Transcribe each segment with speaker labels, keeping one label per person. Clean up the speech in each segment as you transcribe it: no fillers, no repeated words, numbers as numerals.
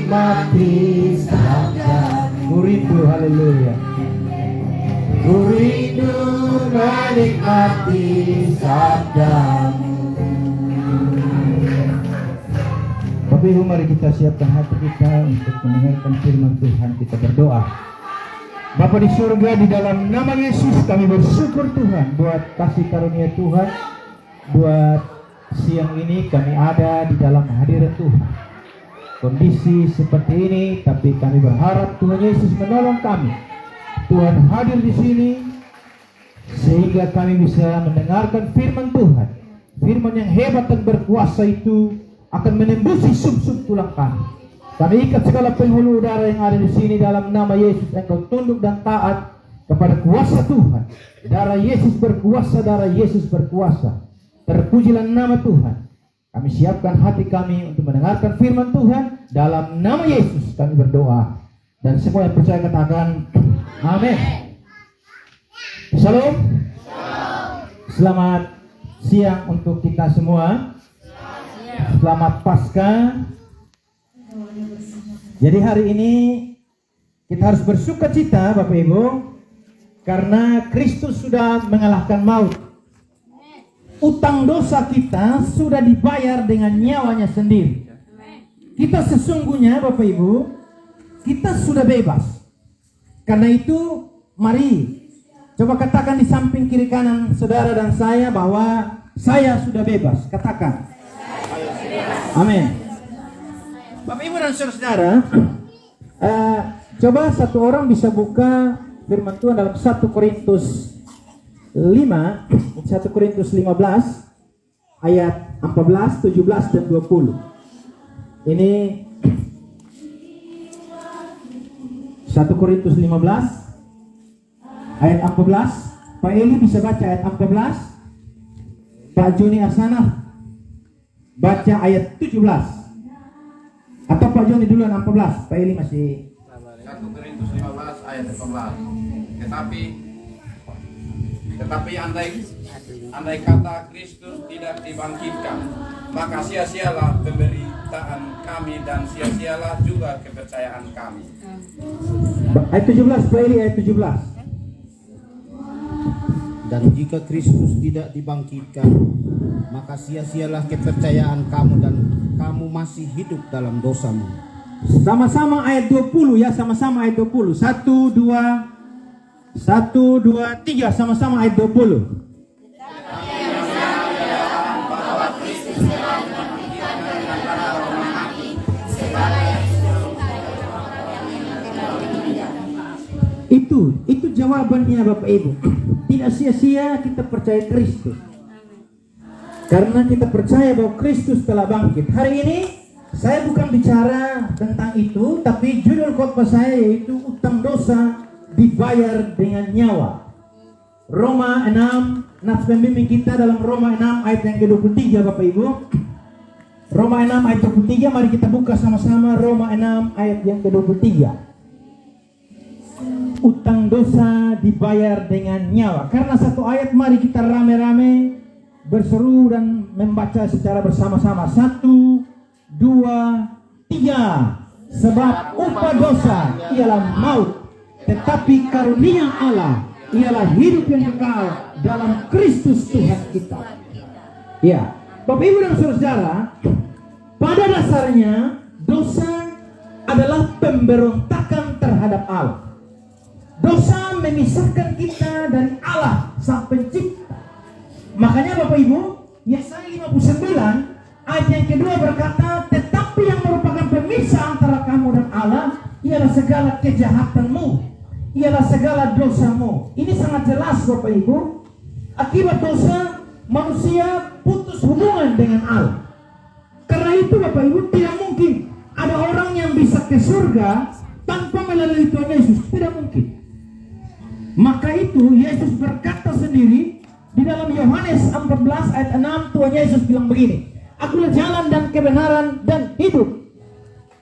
Speaker 1: menikmati sabda. Ku rindu, haleluya. Ku rindu menikmati sabdamu. Bapak Ibu, mari kita siapkan hati kita untuk mendengarkan firman Tuhan. Kita berdoa. Bapa di surga, di dalam nama Yesus kami bersyukur Tuhan buat kasih karunia Tuhan. Buat siang ini kami ada di dalam hadirat Tuhan. Kondisi seperti ini, tapi kami berharap Tuhan Yesus menolong kami. Tuhan hadir di sini sehingga kami bisa mendengarkan firman Tuhan. Firman yang hebat dan berkuasa itu akan menembusi sub-sub tulang kami. Kami ikat segala penghulu udara yang ada di sini dalam nama Yesus. Engkau tunduk dan taat kepada kuasa Tuhan. Darah Yesus berkuasa, darah Yesus berkuasa. Terpujilah nama Tuhan. Kami siapkan hati kami untuk mendengarkan firman Tuhan. Dalam nama Yesus kami berdoa. Dan semua yang percaya katakan amin. Shalom. Selamat siang untuk kita semua. Selamat Paskah. Jadi hari ini kita harus bersuka cita Bapak Ibu, karena Kristus sudah mengalahkan maut. Utang dosa kita sudah dibayar dengan nyawanya sendiri. Kita sesungguhnya Bapak Ibu, kita sudah bebas. Karena itu mari coba katakan di samping kiri kanan saudara dan saya bahwa saya sudah bebas. Katakan amin. Bapak Ibu dan saudara, coba satu orang bisa buka firman Tuhan dalam 1 Korintus 1 Korintus 15 ayat 14, 17 dan 20. Ini 1 Korintus 15 ayat 14. Pak Eli bisa baca ayat 14. Pak Joni Asana baca ayat 17. Atau Pak Joni duluan 14. Pak Eli masih
Speaker 2: 1 Korintus 15 ayat 14. Tetapi andai kata Kristus tidak dibangkitkan, maka sia-sialah pemberitaan kami dan sia-sialah juga kepercayaan kami.
Speaker 1: Ayat 17, Pak Eli ayat 17.
Speaker 3: Dan jika Kristus tidak dibangkitkan, maka sia-sialah kepercayaan kamu dan kamu masih hidup dalam dosamu.
Speaker 1: Sama-sama ayat 20 ya, sama-sama ayat 20. 1, 2, 3, sama-sama ayat 20. Itu jawabannya Bapak Ibu. Tidak sia-sia kita percaya Kristus. Karena kita percaya bahwa Kristus telah bangkit. Hari ini saya bukan bicara tentang itu, tapi judul khotbah saya yaitu utang dosa dibayar dengan nyawa. Roma 6, nats pembimbing kita dalam Roma 6 ayat yang ke-23 Bapak Ibu. Roma 6 ayat 23, mari kita buka sama-sama Roma 6 ayat yang ke-23. Utang dosa dibayar dengan nyawa. Karena satu ayat, mari kita rame-rame berseru dan membaca secara bersama-sama. 1, 2, 3. Sebab upah dosa ialah maut, tetapi karunia Allah ialah hidup yang kekal dalam Kristus Tuhan kita. Ya, Bapak Ibu dan saudara, pada dasarnya dosa adalah pemberontakan terhadap Allah. Dosa memisahkan kita dari Allah Sang Pencipta. Makanya Bapak Ibu, Yesaya 59 ayat yang kedua berkata, tetapi yang merupakan pemisah antara kamu dan Allah ialah segala kejahatanmu, ialah segala dosamu. Ini sangat jelas Bapak Ibu. Akibat dosa manusia putus hubungan dengan Allah. Karena itu Bapak Ibu, tidak mungkin ada orang yang bisa ke surga tanpa melalui Tuhan Yesus. Tidak mungkin. Maka itu Yesus berkata sendiri di dalam Yohanes 14 ayat 6, Tuhan Yesus bilang begini, Akulah jalan dan kebenaran dan hidup.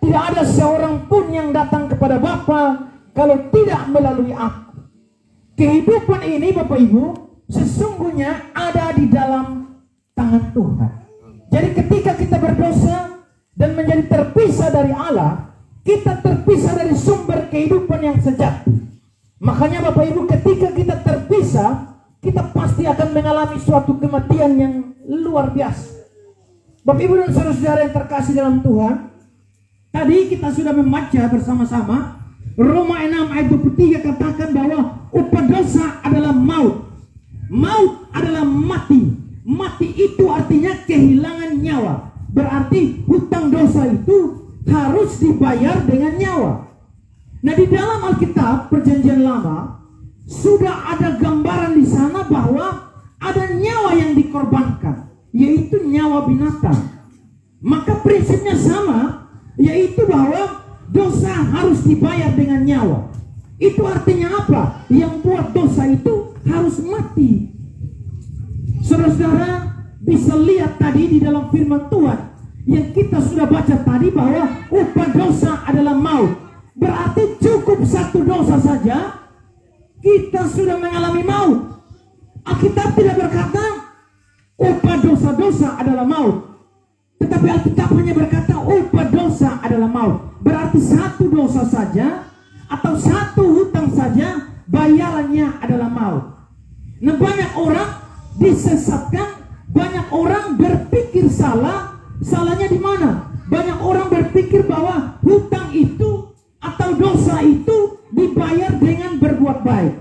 Speaker 1: Tidak ada seorang pun yang datang kepada Bapa kalau tidak melalui aku. Kehidupan ini Bapak Ibu sesungguhnya ada di dalam tangan Tuhan. Jadi ketika kita berdosa dan menjadi terpisah dari Allah, kita terpisah dari sumber kehidupan yang sejati. Makanya Bapak Ibu, ketika kita terpisah, kita pasti akan mengalami suatu kematian yang luar biasa. Bapak Ibu dan saudara-saudara yang terkasih dalam Tuhan, tadi kita sudah membaca bersama-sama Roma 6 ayat 23 katakan bahwa upah dosa adalah maut. Maut adalah mati. Mati itu artinya kehilangan nyawa. Berarti hutang dosa itu harus dibayar dengan nyawa. Nah, di dalam Alkitab Perjanjian Lama sudah ada gambaran di sana bahwa ada nyawa yang dikorbankan, yaitu nyawa binatang. Maka prinsipnya sama, yaitu bahwa dosa harus dibayar dengan nyawa. Itu artinya apa? Yang buat dosa itu harus mati. Saudara-saudara bisa lihat tadi di dalam firman Tuhan yang kita sudah baca tadi bahwa upah dosa adalah maut. Berarti cukup satu dosa saja kita sudah mengalami maut. Alkitab tidak berkata upah dosa-dosa adalah maut, tetapi Alkitab hanya berkata upah dosa adalah maut. Berarti satu dosa saja atau satu hutang saja bayarannya adalah maut. Nah, banyak orang disesatkan, banyak orang berpikir salah. Salahnya di mana? Banyak orang berpikir bahwa hutang itu atau dosa itu dibayar dengan berbuat baik.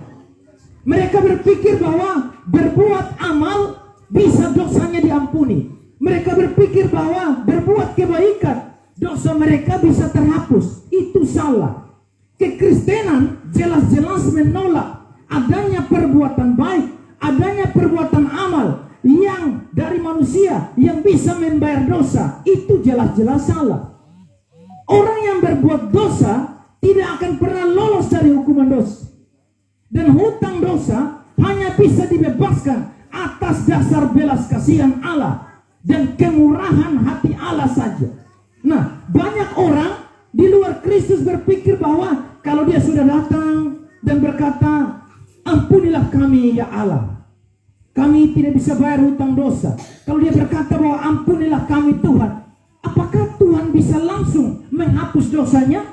Speaker 1: Mereka berpikir bahwa berbuat amal bisa dosanya diampuni. Mereka berpikir bahwa berbuat kebaikan dosa mereka bisa terhapus. Itu salah. Kekristenan jelas-jelas menolak adanya perbuatan baik, adanya perbuatan amal yang dari manusia yang bisa membayar dosa. Itu jelas-jelas salah. Orang yang berbuat dosa tidak akan pernah lolos dari hukuman dosa. Dan hutang dosa hanya bisa dibebaskan atas dasar belas kasihan Allah dan kemurahan hati Allah saja. Nah, banyak orang di luar Kristus berpikir bahwa kalau dia sudah datang dan berkata, ampunilah kami ya Allah, kami tidak bisa bayar hutang dosa. Kalau dia berkata bahwa ampunilah kami Tuhan, apakah Tuhan bisa langsung menghapus dosanya?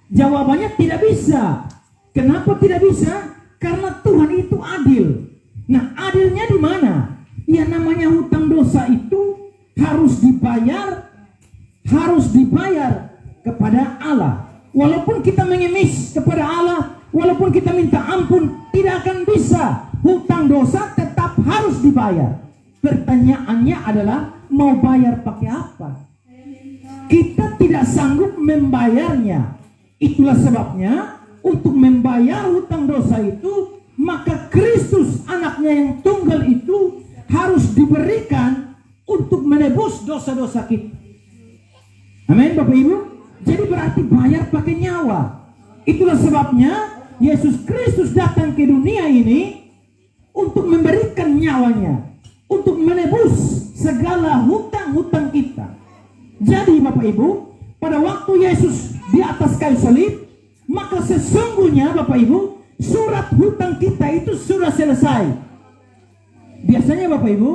Speaker 1: Jawabannya tidak bisa. Kenapa tidak bisa? Karena Tuhan itu adil. Nah, adilnya di mana? Ya, namanya hutang dosa itu harus dibayar kepada Allah. Walaupun kita mengemis kepada Allah, walaupun kita minta ampun, tidak akan bisa. Hutang dosa tetap harus dibayar. Pertanyaannya adalah mau bayar pakai apa? Kita tidak sanggup membayarnya. Itulah sebabnya untuk membayar hutang dosa itu, maka Kristus anaknya yang tunggal itu harus diberikan untuk menebus dosa-dosa kita. Amin Bapak Ibu. Jadi berarti bayar pakai nyawa. Itulah sebabnya Yesus Kristus datang ke dunia ini untuk memberikan nyawanya, untuk menebus segala hutang-hutang kita. Jadi Bapak Ibu, pada waktu Yesus di atas kayu salib, maka sesungguhnya Bapak Ibu, surat hutang kita itu sudah selesai. Biasanya Bapak Ibu,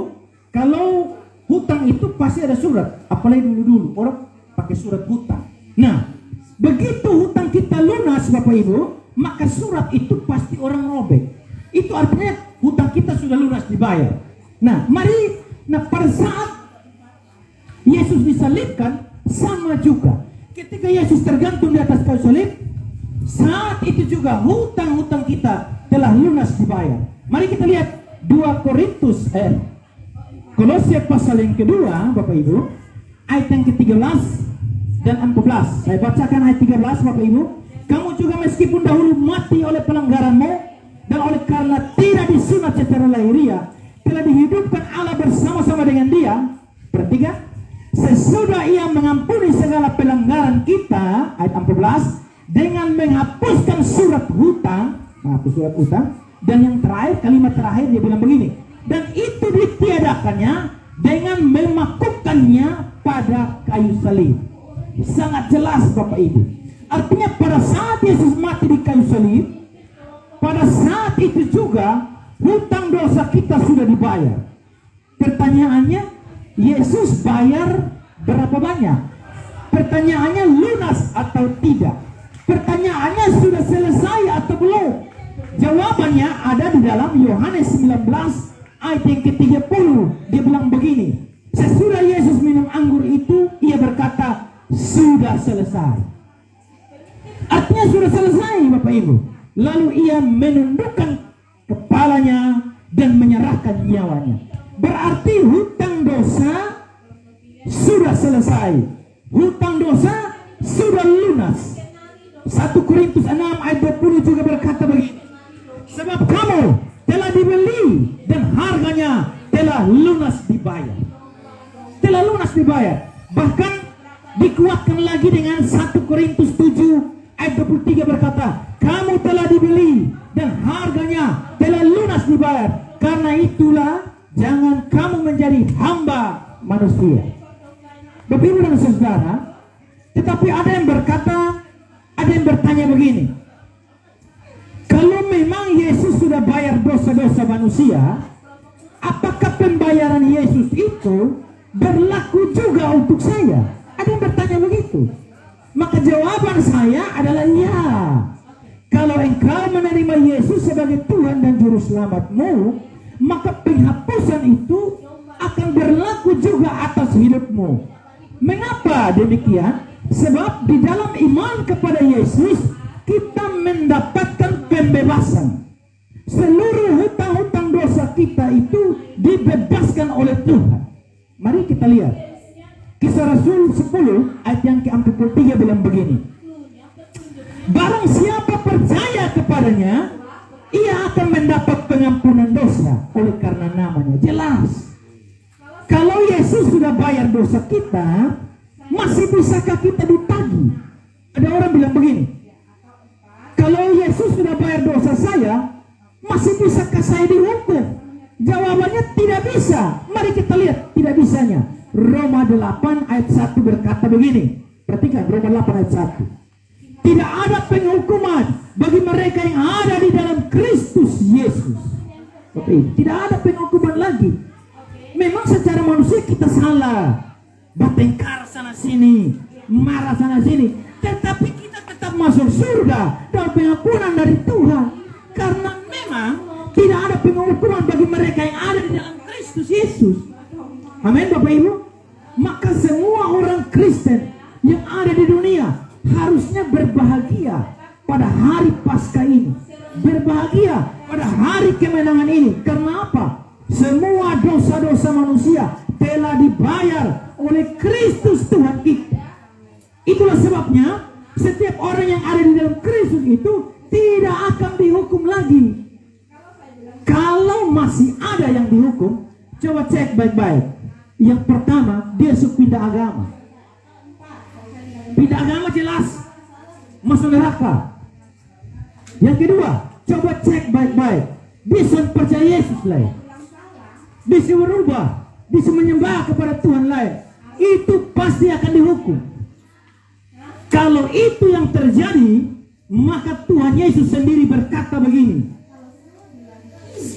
Speaker 1: kalau hutang itu pasti ada surat. Apalagi dulu-dulu orang pakai surat hutang. Nah, begitu hutang kita lunas Bapak Ibu, maka surat itu pasti orang robek. Itu artinya hutang kita sudah lunas dibayar. Nah, pada saat Yesus disalibkan sama juga. Ketika Yesus tergantung di atas kayu salib, saat itu juga hutang-hutang kita telah lunas dibayar. Mari kita lihat 2 Korintus Kolose pasal yang kedua Bapak Ibu, ayat yang ke-13 dan 14. Saya bacakan ayat 13 Bapak Ibu. Kamu juga meskipun dahulu mati oleh pelanggaranmu dan oleh karena tidak disunat secara lahiriah, telah dihidupkan Allah bersama-sama dengan Dia. Perhatikan, sesudah Ia mengampuni segala pelanggaran kita, ayat 14, dengan menghapuskan surat hutang, menghapus surat hutang. Dan yang terakhir, kalimat terakhir dia bilang begini, dan itu ditiadakannya dengan memakukannya pada kayu salib. Sangat jelas Bapak Ibu. Artinya pada saat Yesus mati di kayu salib, pada saat itu juga hutang dosa kita sudah dibayar. Pertanyaannya, Yesus bayar berapa banyak? pertanyaannya lunas atau tidak? Pertanyaannya sudah selesai atau belum? Jawabannya ada di dalam Yohanes 19 ayat yang ke-30. Dia bilang begini, sesudah Yesus minum anggur itu, ia berkata, sudah selesai. Artinya sudah selesai, Bapak Ibu. Lalu ia menundukkan kepalanya dan menyerahkan nyawanya. Berarti hutang dosa sudah selesai. Hutang dosa sudah lunas. 1 Korintus 6 ayat 20 juga berkata begini, sebab kamu telah dibeli dan harganya telah lunas dibayar. Telah lunas dibayar. Bahkan dikuatkan lagi dengan 1 Korintus 7 ayat 23 berkata, kamu telah dibeli dan harganya telah lunas dibayar. Karena itulah jangan kamu menjadi hamba manusia. Bapak Ibu dan Saudara, tetapi ada yang berkata, ada yang bertanya begini, kalau memang Yesus sudah bayar dosa-dosa manusia, apakah pembayaran Yesus itu berlaku juga untuk saya? Ada yang bertanya begitu. Maka jawaban saya adalah ya. Kalau engkau menerima Yesus sebagai Tuhan dan Juru Selamatmu, maka penghapusan itu akan berlaku juga atas hidupmu. Mengapa demikian? Sebab di dalam iman kepada Yesus, kita mendapatkan pembebasan. Seluruh hutang-hutang dosa kita itu dibebaskan oleh Tuhan. Mari kita lihat Kisah Rasul 10 ayat yang ke-43 bilang begini, barang siapa percaya kepadanya, ia akan mendapat pengampunan dosa oleh karena namanya. Jelas, kalau Yesus sudah bayar dosa kita, masih bisakah kita ditagih? Ada orang bilang begini, kalau Yesus sudah bayar dosa saya, masih bisakah saya dihukum? Jawabannya tidak bisa. Mari kita lihat tidak bisanya. Roma 8 ayat 1 berkata begini. Perhatikan Roma 8 ayat 1. Tidak ada penghukuman bagi mereka yang ada di dalam Kristus Yesus. Oke, tidak ada penghukuman lagi. Memang secara manusia kita salah, bertengkar sana sini, marah sana sini, tetapi kita tetap masuk surga dan pengampunan dari Tuhan. Karena memang tidak ada penghukuman bagi mereka yang ada di dalam Kristus Yesus. Amin Bapak Ibu. Maka semua orang Kristen yang ada di dunia harusnya berbahagia pada hari Paskah ini, berbahagia pada hari kemenangan ini. Karena apa? Semua dosa-dosa manusia telah dibayar oleh Kristus Tuhan kita. Itulah sebabnya setiap orang yang ada di dalam Kristus itu tidak akan dihukum lagi. Kalau masih ada yang dihukum, coba cek baik-baik. Yang pertama, dia suka pindah agama. Pindah agama jelas masuk neraka. Yang kedua, coba cek baik-baik. Dia sudah percaya Yesus lain, dia berubah, dia menyembah kepada Tuhan lain, itu pasti akan dihukum. Kalau itu yang terjadi, maka Tuhan Yesus sendiri berkata begini,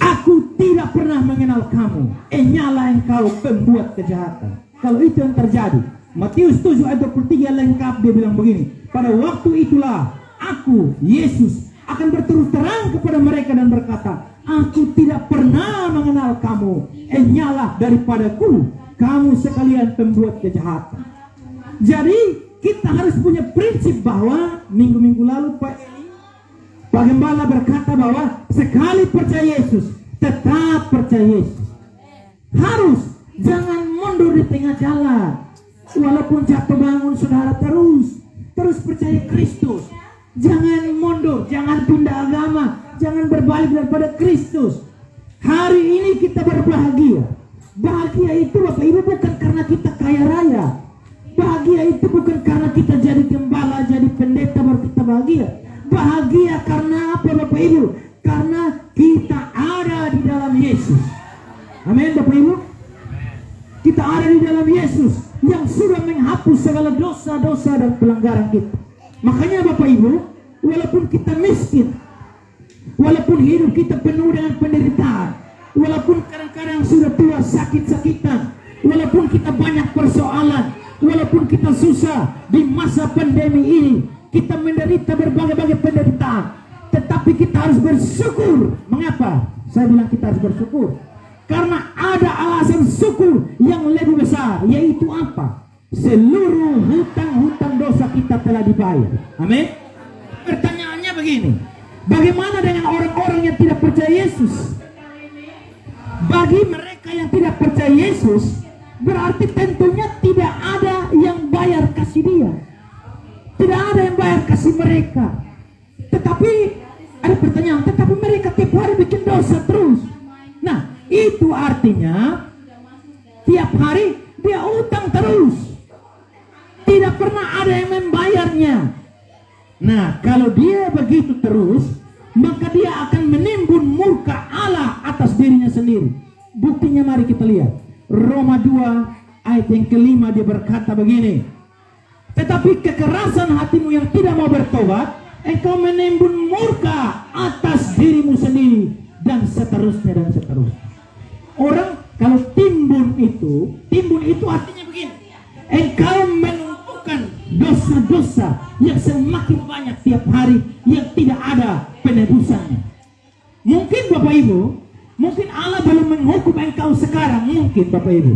Speaker 1: aku tidak pernah mengenal kamu, nyala engkau pembuat kejahatan. Kalau itu yang terjadi, Matius 7 ayat 23 lengkap, dia bilang begini, pada waktu itulah aku, Yesus, akan berterus terang kepada mereka dan berkata, aku tidak pernah mengenal kamu, nyala daripadaku, kamu sekalian pembuat kejahatan. Jadi kita harus punya prinsip bahwa minggu-minggu lalu Pak Gembala berkata bahwa sekali percaya Yesus, tetap percaya Yesus. Harus, jangan mundur di tengah jalan. Walaupun jatuh bangun, saudara terus percaya Kristus. Jangan mundur, jangan pindah agama, jangan berbalik daripada Kristus. Hari ini kita berbahagia. Bahagia itu Bapak Ibu bukan karena kita kaya raya. Bahagia itu bukan karena kita jadi gembala, jadi pendeta baru kita bahagia. Bahagia karena apa Bapak Ibu? Karena kita ada di dalam Yesus. Amin Bapak Ibu. Kita ada di dalam Yesus yang sudah menghapus segala dosa-dosa dan pelanggaran kita. Makanya Bapak Ibu, walaupun kita miskin, walaupun hidup kita penuh dengan penderitaan, walaupun kadang-kadang sudah tua sakit-sakitan, walaupun kita banyak persoalan, walaupun kita susah di masa pandemi ini, kita menderita berbagai-bagai penderitaan, tetapi kita harus bersyukur. Mengapa saya bilang kita harus bersyukur? Karena ada alasan syukur yang lebih besar, yaitu apa? Seluruh hutang-hutang dosa kita telah dibayar. Amin. Pertanyaannya begini, bagaimana dengan orang-orang yang tidak percaya Yesus? Bagi mereka yang tidak percaya Yesus, berarti tentunya tidak ada yang bayar kasih dia. Tidak ada yang bayar kasih mereka. Tetapi ada pertanyaan, tetapi mereka tiap hari bikin dosa terus. Nah, itu artinya tiap hari dia utang terus. Tidak pernah ada yang membayarnya. Nah, kalau dia begitu terus, maka dia akan menimbun murka Allah atas dirinya sendiri. Buktinya mari kita lihat. Roma 2 ayat yang kelima dia berkata begini. Tetapi kekerasan hatimu yang tidak mau bertobat, engkau menimbun murka atas dirimu sendiri, dan seterusnya dan seterusnya. Orang kalau timbun itu artinya begini. Engkau menumpukan dosa-dosa yang semakin banyak tiap hari yang tidak ada penebusannya. Mungkin Bapak Ibu, mungkin Allah belum menghukum engkau sekarang, mungkin Bapak Ibu.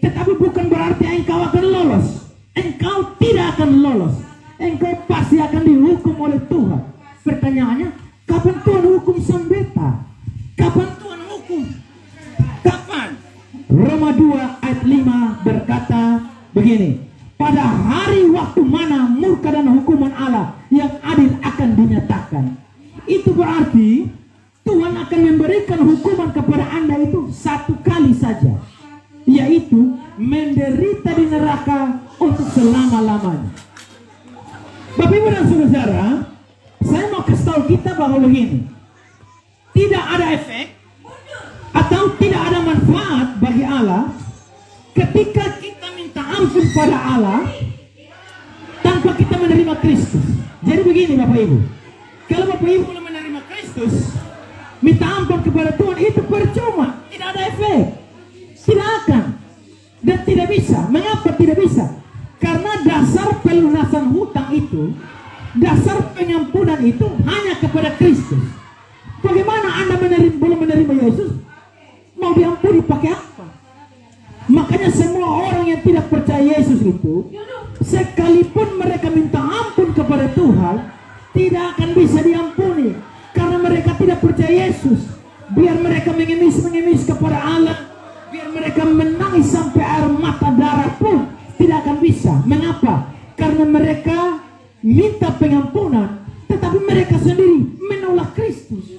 Speaker 1: Tetapi bukan berarti engkau akan lolos. Engkau tidak akan lolos. Engkau pasti akan dihukum oleh Tuhan. Pertanyaannya, kapan Tuhan hukum sang beta? Kapan Tuhan hukum? Kapan? Roma 2 ayat 5 berkata begini. Pada hari waktu mana murka dan hukuman Allah yang adil akan dinyatakan. Itu berarti Tuhan akan memberikan hukuman kepada Anda itu satu kali saja, yaitu menderita di neraka untuk selama-lamanya. Bapak Ibu dan Saudara, saya mau kasih tahu kita bahwa begini, tidak ada efek atau tidak ada manfaat bagi Allah ketika kita minta ampun pada Allah tanpa kita menerima Kristus. Jadi begini Bapak Ibu, kalau Bapak Ibu belum menerima Kristus, minta ampun kepada Tuhan itu percuma, tidak ada efek, tidak akan dan tidak bisa. Mengapa tidak bisa? Karena dasar pelunasan hutang itu, dasar pengampunan itu hanya kepada Kristus. Bagaimana Anda belum menerima Yesus, mau diampuni pakai apa? Makanya semua orang yang tidak percaya Yesus itu, sekalipun mereka minta ampun kepada Tuhan, tidak akan bisa diampuni. Karena mereka tidak percaya Yesus. Biar mereka mengemis kepada Allah, biar mereka menangis sampai air mata darah pun tidak akan bisa. Mengapa? Karena mereka minta pengampunan, tetapi mereka sendiri menolak Kristus.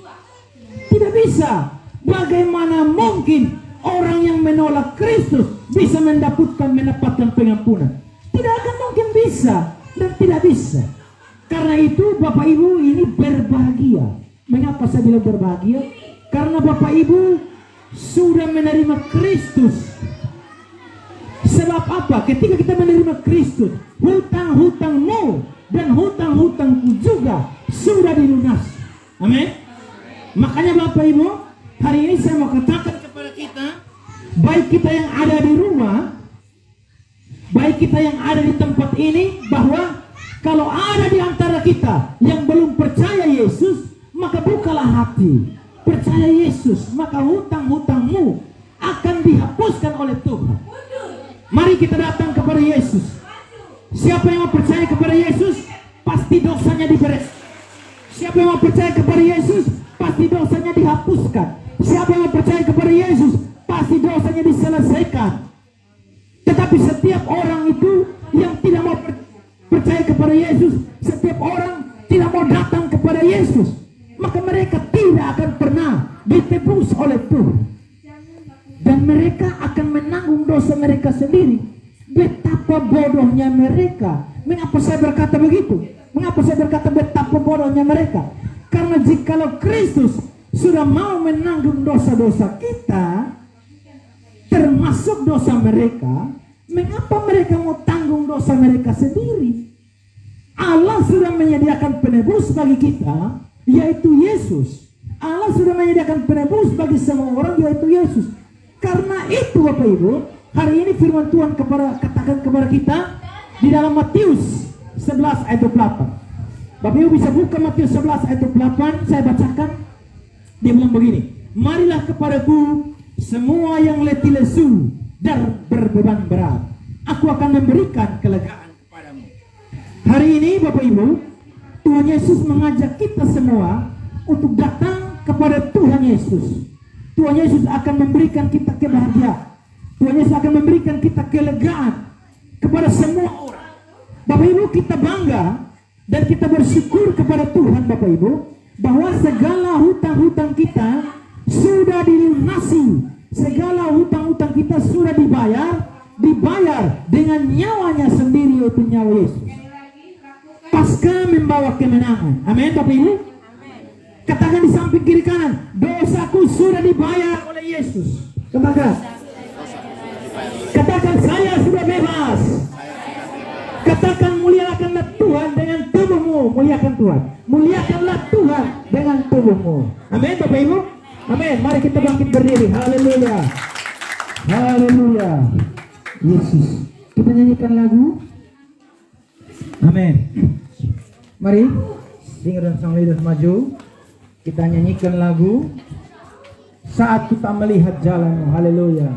Speaker 1: Tidak bisa. Bagaimana mungkin orang yang menolak Kristus bisa mendapatkan pengampunan? Tidak akan mungkin bisa dan tidak bisa. Karena itu Bapak Ibu ini berbahagia. Mengapa saya bilang berbahagia? Karena Bapak Ibu sudah menerima Kristus. Sebab apa? Ketika kita menerima Kristus, hutang-hutangmu dan hutang-hutangku juga sudah dilunasi. Amin. Makanya Bapak Ibu, hari ini saya mau katakan kepada kita, baik kita yang ada di rumah, baik kita yang ada di tempat ini, bahwa kalau ada di antara kita yang belum percaya Yesus, maka bukalah hati, percaya Yesus, maka hutang-hutangmu akan dihapuskan oleh Tuhan. Mari kita datang kepada Yesus. Siapa yang mau percaya kepada Yesus, pasti dosanya dibereskan. Siapa yang mau percaya kepada Yesus, pasti dosanya dihapuskan. Siapa yang mau percaya kepada Yesus, pasti dosanya diselesaikan. Tetapi setiap orang itu yang tidak mau percaya kepada Yesus, setiap orang tidak mau datang kepada Yesus, maka mereka tidak akan pernah ditebus oleh Tuhan. Dan mereka akan menanggung dosa mereka sendiri. Betapa bodohnya mereka. Mengapa saya berkata begitu? Mengapa saya berkata betapa bodohnya mereka? Karena jikalau Kristus sudah mau menanggung dosa-dosa kita, termasuk dosa mereka, mengapa mereka mau tanggung dosa mereka sendiri? Allah sudah menyediakan penebus bagi kita, yaitu Yesus. Allah sudah menyediakan penebus bagi semua orang, yaitu Yesus. Karena itu Bapak Ibu, Hari ini firman Tuhan katakan kepada kita di dalam Matius 11 ayat 28. Bapak Ibu bisa buka Matius 11 ayat 28, saya bacakan. Dia bilang begini, marilah kepadaku semua yang letih lesu dan berbeban berat, aku akan memberikan kelegaan kepadamu. Hari ini Bapak Ibu, Tuhan Yesus mengajak kita semua untuk datang kepada Tuhan Yesus. Tuhan Yesus akan memberikan kita kebahagiaan. Tuhan Yesus akan memberikan kita kelegaan kepada semua orang. Bapak Ibu, kita bangga dan kita bersyukur kepada Tuhan Bapak Ibu bahwa segala hutang-hutang kita sudah dilunasi. Segala hutang-hutang kita sudah dibayar dengan nyawanya sendiri, yaitu nyawa Yesus. Pasca membawa kemenangan. Amin Bapak Ibu. Katakan di samping kiri kanan, dosaku sudah dibayar oleh Yesus. Katakan. Katakan, saya sudah bebas. Katakan, muliakanlah Tuhan dengan tubuhmu. Muliakan Tuhan. Muliakanlah Tuhan dengan tubuhmu. Amin Bapak Ibu. Amin. Mari kita bangkit berdiri. Haleluya. Haleluya. Yesus. Kita nyanyikan lagu. Amin. Mari singer dan sang leader maju. Kita nyanyikan lagu Saat Kita Melihat Jalanmu. Haleluya.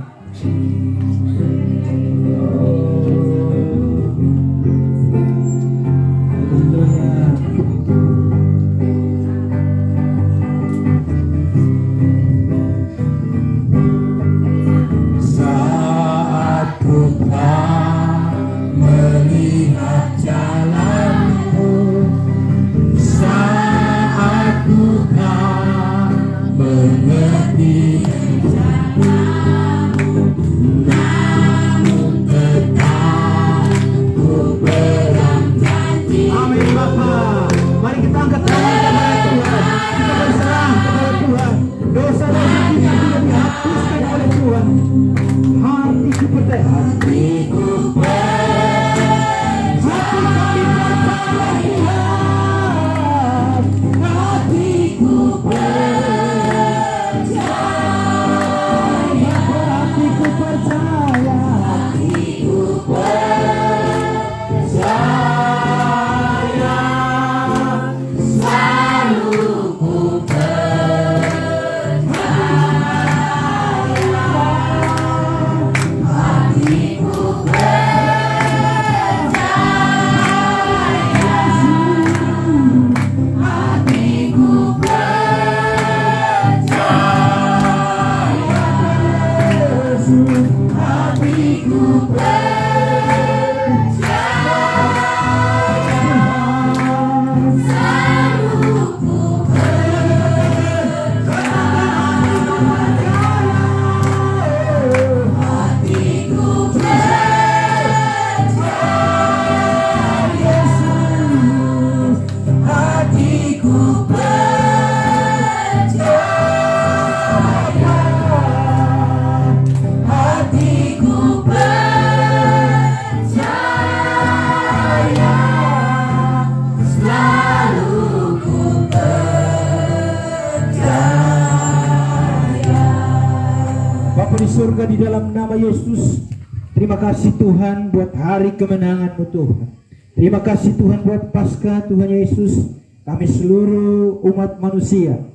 Speaker 1: Surga di dalam nama Yesus, terima kasih Tuhan buat hari kemenangan-Mu Tuhan. Terima kasih Tuhan buat Paskah Tuhan Yesus. Kami seluruh umat manusia,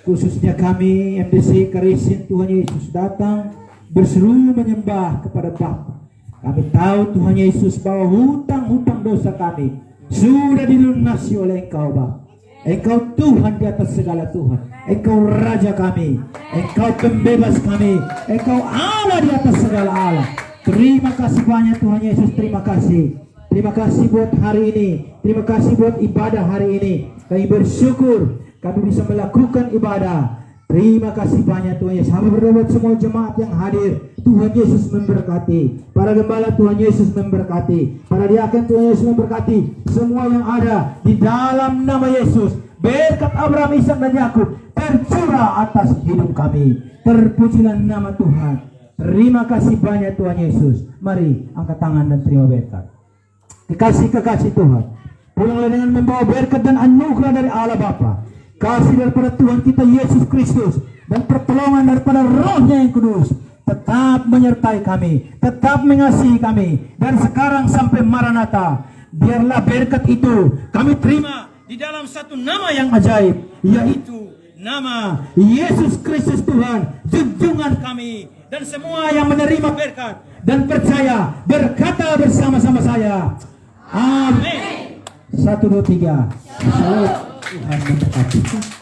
Speaker 1: khususnya kami MDC Karisin Tuhan Yesus, datang berseru menyembah kepada Bapa. Kami tahu Tuhan Yesus bahwa hutang-hutang dosa kami sudah dilunasi oleh Engkau Bapa. Engkau Tuhan di atas segala Tuhan. Engkau Raja kami, Engkau pembebas kami, Engkau Allah di atas segala Allah. Terima kasih banyak Tuhan Yesus. Terima kasih. Terima kasih buat hari ini. Terima kasih buat ibadah hari ini. Kami bersyukur kami bisa melakukan ibadah. Terima kasih banyak Tuhan Yesus. Kami berdoa buat semua jemaat yang hadir. Tuhan Yesus memberkati. Para gembala Tuhan Yesus memberkati. Para diaken Tuhan Yesus memberkati. Semua yang ada di dalam nama Yesus. Berkat Abraham, Ishak dan Yakub tercurah atas hidup kami. Terpujilah nama Tuhan. Terima kasih banyak Tuhan Yesus. Mari angkat tangan dan terima berkat. Kekasih Tuhan, pulanglah dengan membawa berkat dan anugerah dari Allah Bapa, kasih daripada Tuhan kita Yesus Kristus, dan pertolongan daripada Roh-Nya yang kudus tetap menyertai kami, tetap mengasihi kami, dan sekarang sampai Maranatha. Biarlah berkat itu kami terima di dalam satu nama yang ajaib, yaitu nama Yesus Kristus Tuhan, junjungan kami. Dan semua yang menerima berkat dan percaya berkata bersama-sama saya, amin. 1, 2, 3. Tuhan memberkati.